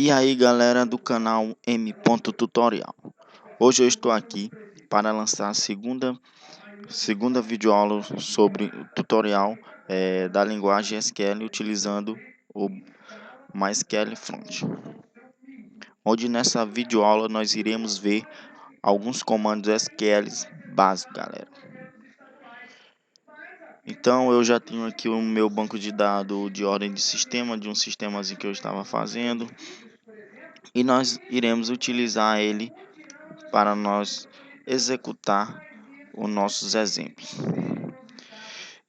E aí galera do canal M. Tutorial, hoje eu estou aqui para lançar a segunda videoaula sobre o tutorial da linguagem SQL utilizando o MySQL Front, onde nessa videoaula nós iremos ver alguns comandos SQL básicos, galera. Então eu já tenho aqui o meu banco de dados de ordem de sistema, de um sistemazinho que eu estava fazendo, e nós iremos utilizar ele para nós executar os nossos exemplos.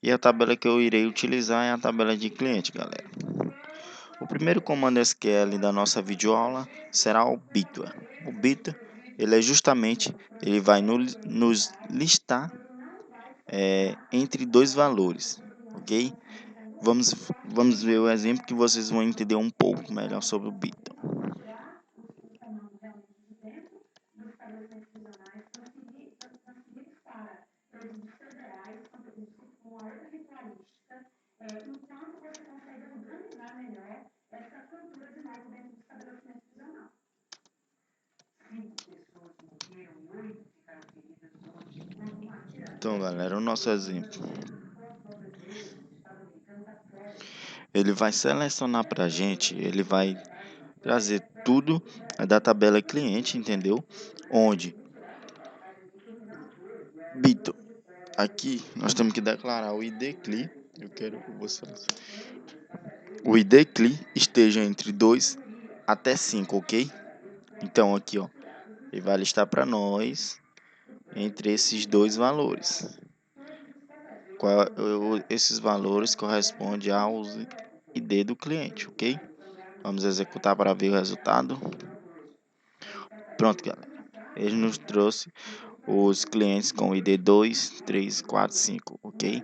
E a tabela que eu irei utilizar é a tabela de cliente, galera. O primeiro comando SQL da nossa videoaula será o bit. O bit, ele vai nos listar entre dois valores, ok? Vamos ver o exemplo que vocês vão entender um pouco melhor sobre o bit. Então, galera, o nosso exemplo, ele vai selecionar para a gente, ele vai trazer tudo da tabela cliente, entendeu? Onde bit, aqui nós temos que declarar o ID CLI. Eu quero que o ID CLI esteja entre 2 até 5, ok? Então aqui, ó, ele vai listar para nós entre esses dois valores. Esses valores correspondem aos ID do cliente, ok? Vamos executar para ver o resultado. Pronto, galera. Ele nos trouxe os clientes com ID 2, 3, 4, 5, ok?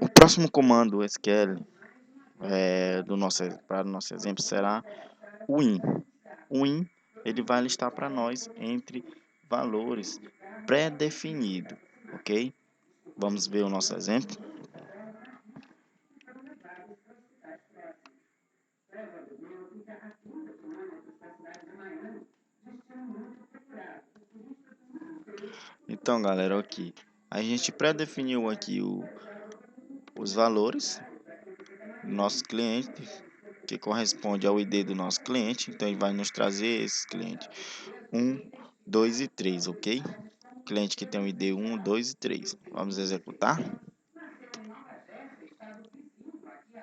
O próximo comando SQL para o nosso exemplo será o in. O in, ele vai listar para nós entre valores pré-definidos, ok? Vamos ver o nosso exemplo. Então, galera, aqui a gente pré-definiu aqui os valores do nosso cliente, que corresponde ao ID do nosso cliente. Então, ele vai nos trazer esses clientes 1, 2 e 3, ok? Cliente que tem o ID 1, 2 e 3. Vamos executar.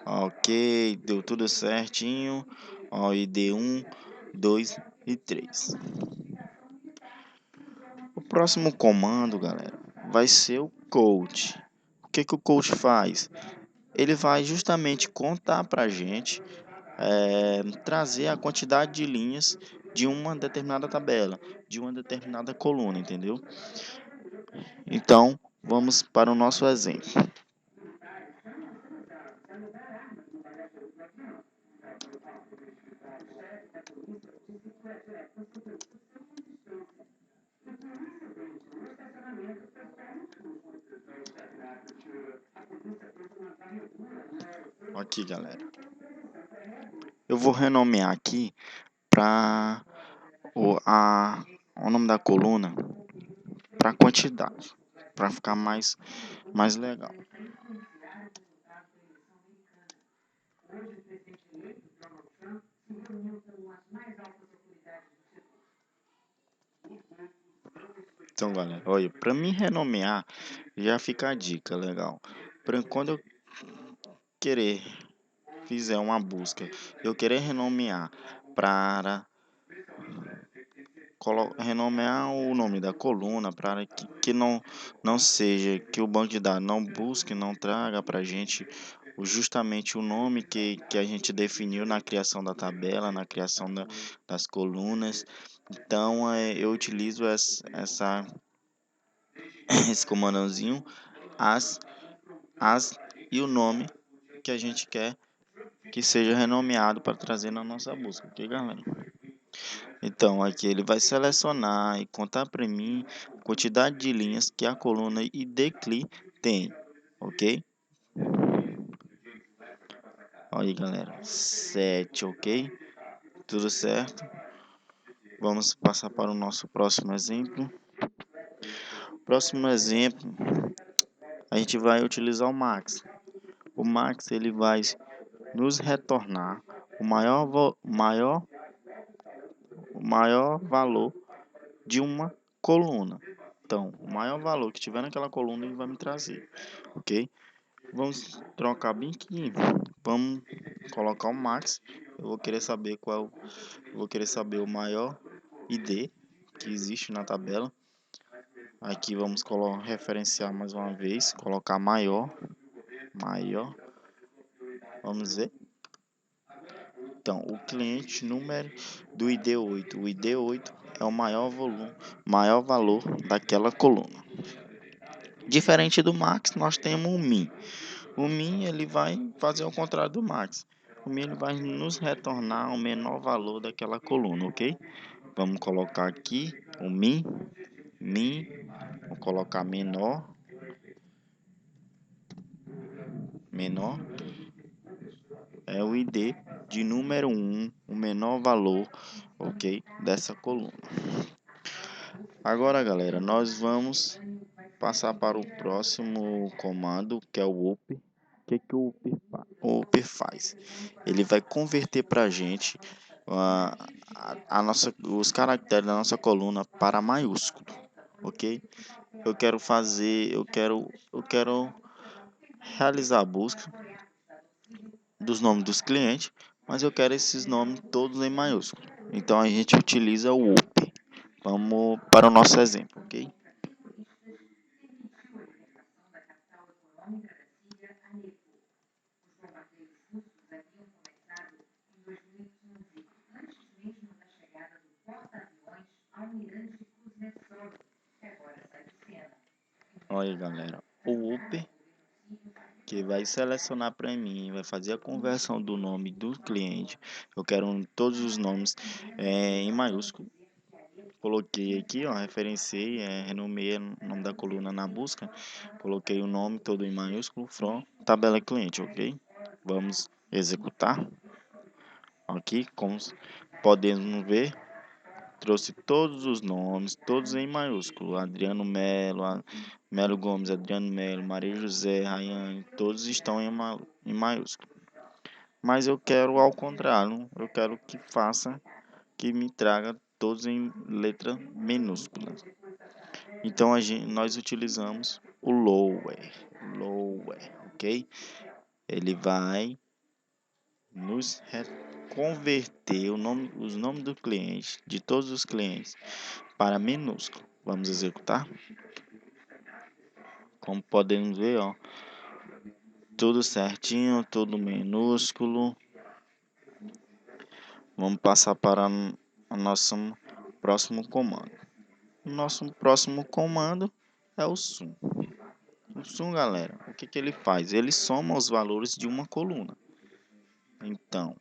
Ok, deu tudo certinho. Ó, ID 1, 2 e 3. O próximo comando, galera, vai ser o count. O que o count faz? Ele vai justamente contar para a gente, trazer a quantidade de linhas de uma determinada tabela, de uma determinada coluna, entendeu? Então, vamos para o nosso exemplo. Aqui, galera, eu vou renomear aqui para o nome da coluna para quantidade, para ficar mais legal. Então, galera, olha, para mim renomear, já fica a dica legal. Quando eu fizer uma busca, eu querer renomear para renomear o nome da coluna para que não seja, que o banco de dados não busque, não traga para a gente justamente o nome que a gente definiu na criação da tabela, na criação das colunas. Então, eu utilizo esse comandãozinho, as e o nome que a gente quer que seja renomeado para trazer na nossa busca, ok, galera? Então, aqui ele vai selecionar e contar para mim a quantidade de linhas que a coluna IDCLI tem, ok? Aí, galera, 7, ok? Tudo certo? Vamos passar para o nosso próximo exemplo. Próximo exemplo, a gente vai utilizar o max. O max ele vai nos retornar o maior valor de uma coluna. Então, o maior valor que tiver naquela coluna ele vai me trazer, ok? Vamos trocar bem aqui. Vamos colocar o max. Eu vou querer saber o maior ID que existe na tabela. Aqui vamos referenciar mais uma vez, colocar maior. Vamos ver. Então, o cliente número do ID8. O ID8 é o maior valor daquela coluna. Diferente do max, nós temos o min. O min ele vai fazer o contrário do max. O min ele vai nos retornar o menor valor daquela coluna, ok? Vamos colocar aqui o min, vou colocar menor, é o ID de número 1, o menor valor, ok, dessa coluna. Agora, galera, nós vamos passar para o próximo comando, que é o up. O que o up faz? Ele vai converter para a gente os caracteres da nossa coluna para maiúsculo, ok? Eu quero realizar a busca dos nomes dos clientes, mas eu quero esses nomes todos em maiúsculo. Então a gente utiliza o up. Vamos para o nosso exemplo, ok? Olha, galera, o up que vai selecionar para mim, vai fazer a conversão do nome do cliente. Eu quero todos os nomes em maiúsculo. Coloquei aqui, ó, referenciei, renomeei o nome da coluna na busca. Coloquei o nome todo em maiúsculo, from tabela cliente, ok? Vamos executar. Aqui, como podemos ver, trouxe todos os nomes, todos em maiúsculo. Adriano Melo, Melo Gomes, Adriano Melo, Maria José, Rayane, todos estão em maiúsculo. Mas eu quero ao contrário, eu quero que me traga todos em letra minúscula. Então nós utilizamos o lower, ok? Ele vai nos converter os nomes do cliente, de todos os clientes, para minúsculo. Vamos executar? Como podemos ver, ó, tudo certinho, tudo minúsculo. Vamos passar para o nosso próximo comando. O nosso próximo comando é o sum. O sum, galera, o que ele faz? Ele soma os valores de uma coluna. Então,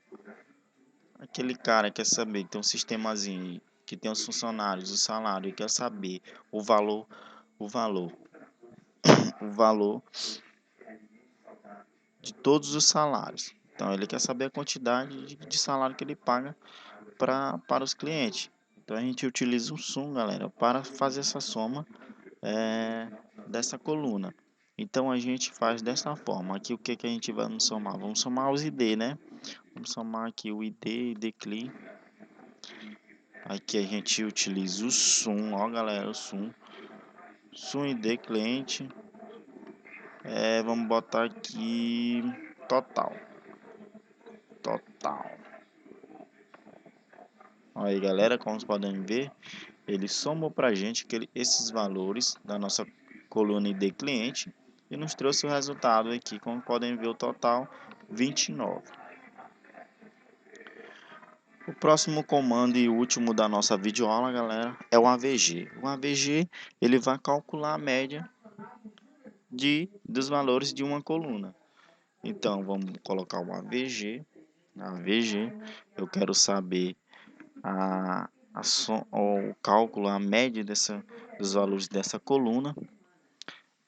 aquele cara quer saber, tem um sistemazinho que tem os funcionários, o salário, e quer saber o valor, o valor, o valor de todos os salários. Então, ele quer saber a quantidade de salário que ele paga para os clientes. Então, a gente utiliza o sum, galera, para fazer essa soma dessa coluna. Então, a gente faz dessa forma. Aqui, o que a gente vai somar? Vamos somar os ID, né? Vamos somar aqui o ID CLI. Aqui a gente utiliza o sum, ó, galera, o sum ID cliente. Vamos botar aqui total. Aí, galera, como vocês podem ver, ele somou para a gente esses valores da nossa coluna ID cliente e nos trouxe o resultado aqui, como podem ver, o total 29. O próximo comando e último da nossa videoaula, galera, é o AVG. O AVG ele vai calcular a média dos valores de uma coluna. Então, vamos colocar o AVG. Eu quero saber o cálculo, a média dos valores dessa coluna.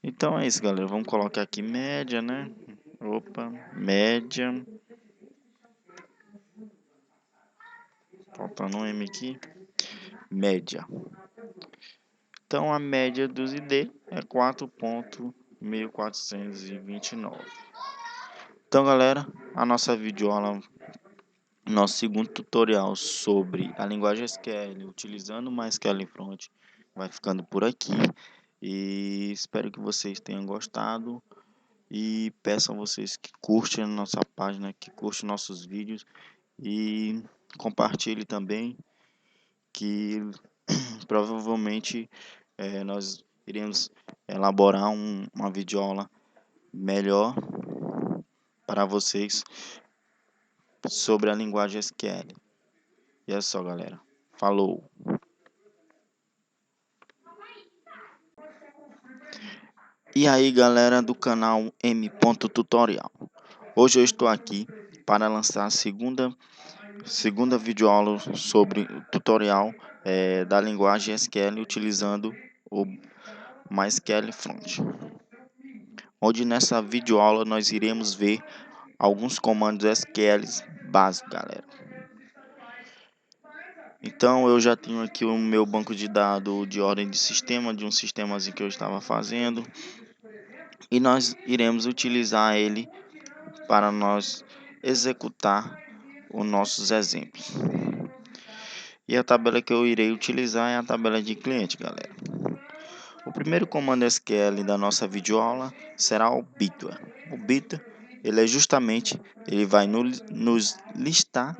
Então é isso, galera. Vamos colocar aqui média, né? Média. faltando um M aqui, média. Então a média dos ID é 4.1429. Então galera, a nossa videoaula, nosso segundo tutorial sobre a linguagem SQL utilizando o MySQL Front vai ficando por aqui, e espero que vocês tenham gostado, e peço a vocês que curtem a nossa página, que curtem nossos vídeos e compartilhe também, que provavelmente nós iremos elaborar uma videoaula melhor para vocês sobre a linguagem SQL. E é só, galera. Falou! E aí, galera do canal M. Tutorial. Hoje eu estou aqui para lançar a segunda videoaula sobre o tutorial da linguagem SQL utilizando o MySQL Front, onde nessa videoaula nós iremos ver alguns comandos SQL básicos, galera. Então eu já tenho aqui o meu banco de dados de ordem de sistema, de um sistemazinho que eu estava fazendo, e nós iremos utilizar ele para nós executar os nossos exemplos. E a tabela que eu irei utilizar é a tabela de cliente, galera. O primeiro comando SQL da nossa videoaula será o bit. O bit, ele vai nos listar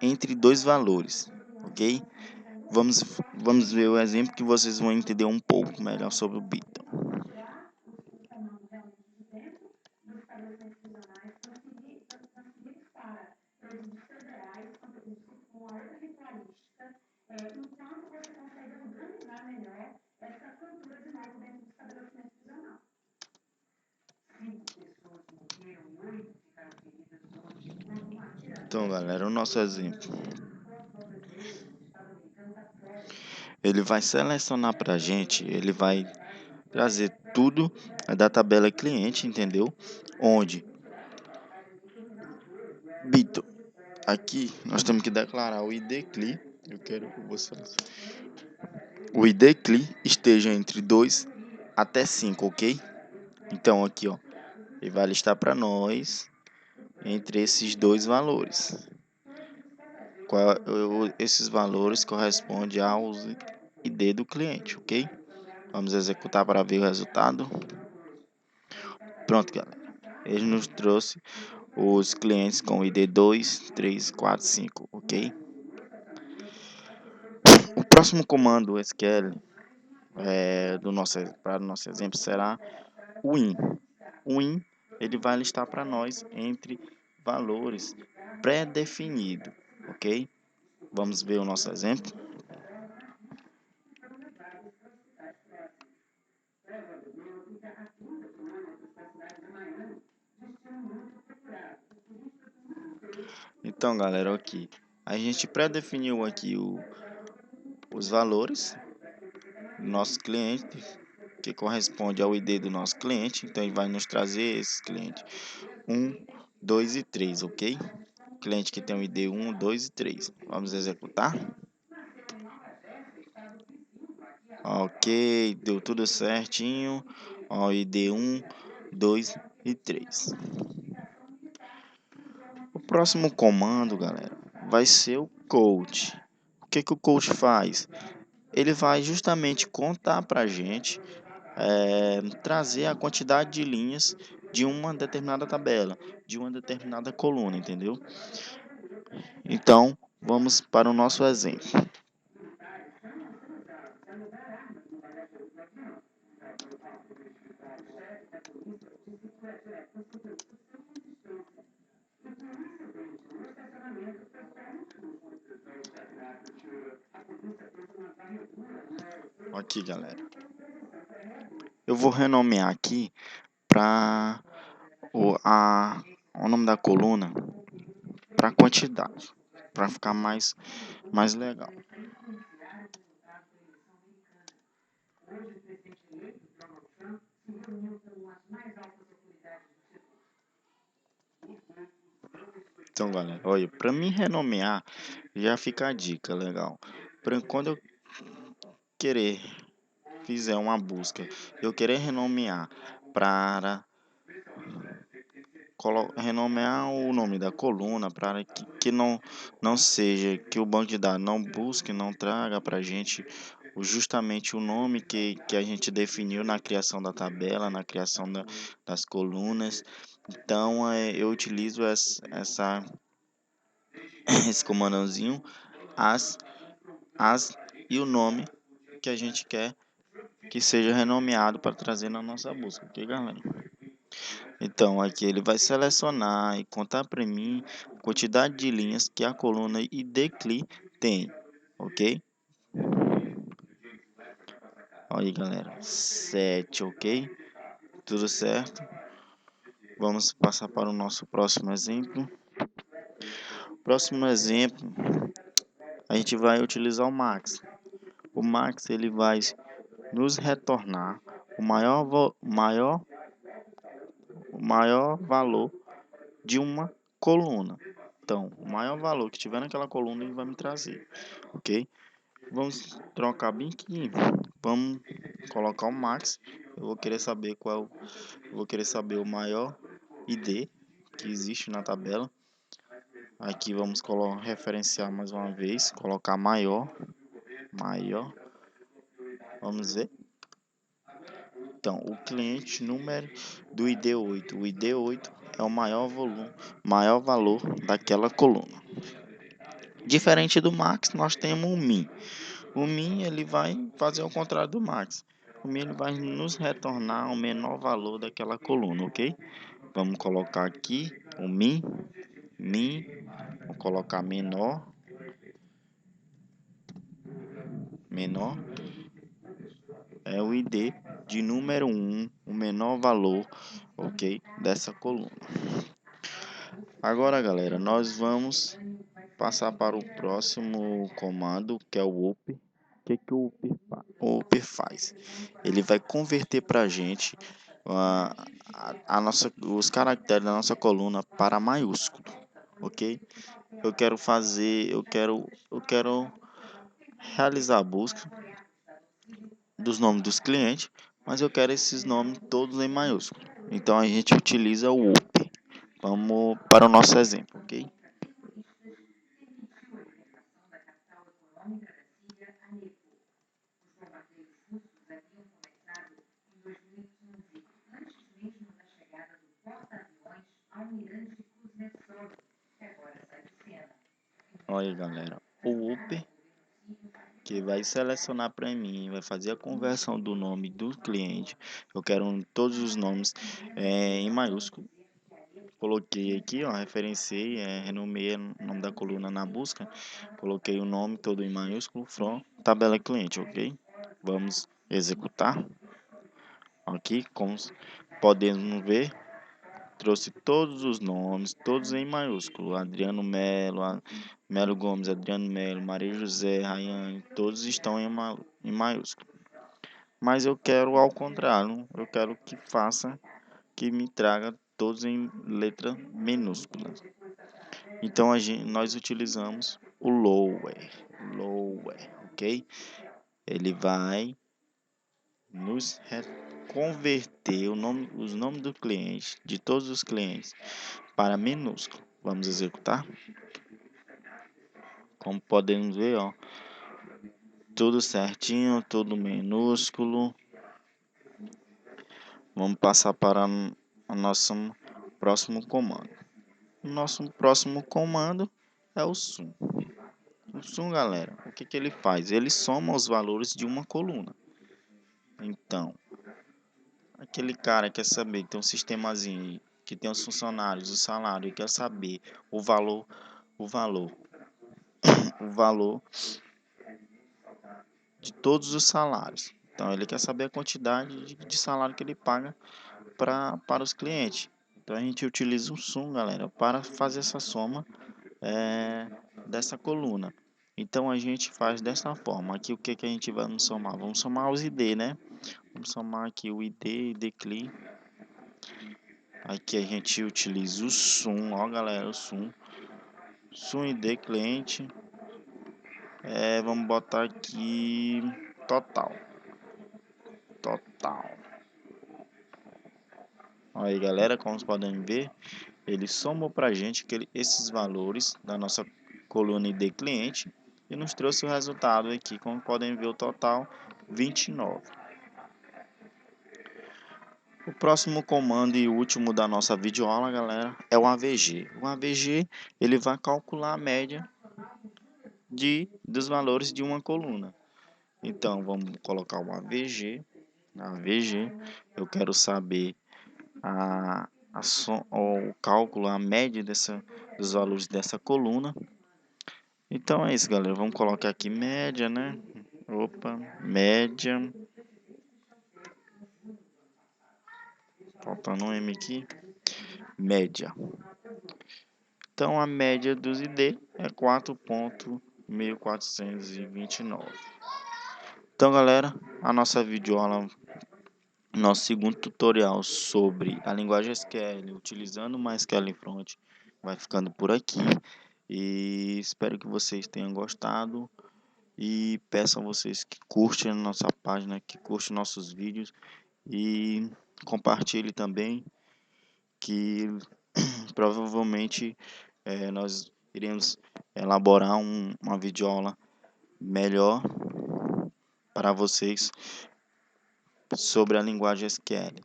entre dois valores, ok? Vamos ver o exemplo que vocês vão entender um pouco melhor sobre o bit. Então, galera, o nosso exemplo, ele vai selecionar para a gente, ele vai trazer tudo da tabela cliente, entendeu? Onde bit, aqui nós temos que declarar o ID CLI. Eu quero que vocês, o ID CLI esteja entre 2 até 5, ok? Então aqui, ó, ele vai listar para nós entre esses dois valores. Esses valores correspondem aos ID do cliente, ok? Vamos executar para ver o resultado. Pronto, galera. Ele nos trouxe os clientes com ID 2, 3, 4, 5, ok? O próximo comando SQL para o nosso exemplo será o in. O in, ele vai listar para nós entre valores pré-definidos, ok? Vamos ver o nosso exemplo. Então, galera, aqui a gente pré-definiu aqui os valores do nosso cliente, que corresponde ao ID do nosso cliente. Então, ele vai nos trazer esse cliente 1, 2 e 3, ok? Cliente que tem o ID 1, 2 e 3. Vamos executar. Ok, deu tudo certinho. Ó, ID 1, 2 e 3. O próximo comando, galera, vai ser o coach. O que o coach faz? Ele vai justamente contar para a gente, trazer a quantidade de linhas de uma determinada tabela, de uma determinada coluna, entendeu? Então, vamos para o nosso exemplo. Aqui, galera, eu vou renomear aqui para o nome da coluna para quantidade, para ficar mais legal. Então, galera, olha, para mim renomear, já fica a dica legal. Quando eu querer fizer uma busca, eu querer renomear para renomear o nome da coluna para que não seja, que o banco de dados não busque, não traga para a gente justamente o nome que a gente definiu na criação da tabela, na criação das colunas. Então, eu utilizo esse comandãozinho, as e o nome que a gente quer que seja renomeado para trazer na nossa busca, ok, galera? Então, aqui ele vai selecionar e contar para mim a quantidade de linhas que a coluna IDCLI tem, ok? Olha aí, galera, 7, ok? Tudo certo? Vamos passar para o nosso próximo exemplo. Próximo exemplo, a gente vai utilizar o max. O max ele vai nos retornar o maior valor de uma coluna. Então, o maior valor que tiver naquela coluna ele vai me trazer, ok? Vamos trocar bem aqui. Vamos colocar o max. Eu vou querer saber vou querer saber o maior ID que existe na tabela. Aqui vamos referenciar mais uma vez, colocar maior. Vamos ver. Então, o cliente número do ID8. O ID8 é o maior valor daquela coluna. Diferente do max, nós temos o min. O min ele vai fazer o contrário do max. O min ele vai nos retornar o menor valor daquela coluna, ok? Vamos colocar aqui o min, vou colocar menor, é o ID de número 1, o menor valor, ok, dessa coluna. Agora, galera, nós vamos passar para o próximo comando, que é o up. O que o up faz? Ele vai converter para a gente os caracteres da nossa coluna para maiúsculo, ok? Eu quero realizar a busca dos nomes dos clientes, mas eu quero esses nomes todos em maiúsculo. Então a gente utiliza o up. Vamos para o nosso exemplo, ok? Olha, galera, o up que vai selecionar para mim, vai fazer a conversão do nome do cliente. Eu quero todos os nomes em maiúsculo. Coloquei aqui, ó, referenciei, renomeei o nome da coluna na busca. Coloquei o nome todo em maiúsculo, from tabela cliente, ok? Vamos executar. Aqui, como podemos ver, trouxe todos os nomes, todos em maiúsculo. Adriano Melo, Melo Gomes, Adriano Melo, Maria José, Rayane, todos estão em maiúsculo. Mas eu quero ao contrário, eu quero que me traga todos em letra minúscula. Então nós utilizamos o lower, ok? Ele vai nos converter os nomes do cliente, de todos os clientes, para minúsculo. Vamos executar. Como podemos ver, ó, tudo certinho, tudo minúsculo. Vamos passar para o nosso próximo comando. O nosso próximo comando é o sum. O sum, galera, o que ele faz? Ele soma os valores de uma coluna. Então, aquele cara quer saber, tem um sistemazinho que tem os funcionários, o salário, e quer saber o valor, o valor, o valor de todos os salários. Então, ele quer saber a quantidade de salário que ele paga para os clientes. Então, a gente utiliza o sum, galera, para fazer essa soma dessa coluna. Então, a gente faz dessa forma. Aqui, o que a gente vai somar? Vamos somar os ID, né? Vamos somar aqui o ID, Aqui a gente utiliza o sum, ó galera, o sum. SUID cliente, vamos botar aqui total. Aí galera, como vocês podem ver, ele somou para a gente esses valores da nossa coluna ID cliente e nos trouxe o resultado aqui, como podem ver, o total 29. O próximo comando e último da nossa videoaula, galera, é o AVG. O AVG ele vai calcular a média dos valores de uma coluna. Então vamos colocar o AVG. Eu quero saber o cálculo, a média dos valores dessa coluna. Então é isso, galera. Vamos colocar aqui média, né? Opa, média. Faltando um M aqui. Média. Então a média dos ID é 4.1429. Então, galera, a nossa videoaula, nosso segundo tutorial sobre a linguagem SQL, utilizando o MySQL Front, vai ficando por aqui. E espero que vocês tenham gostado. E peço a vocês que curtem a nossa página, que curtem nossos vídeos e compartilhe também, que provavelmente nós iremos elaborar uma videoaula melhor para vocês sobre a linguagem SQL.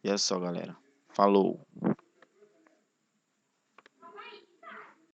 E é só, galera. Falou!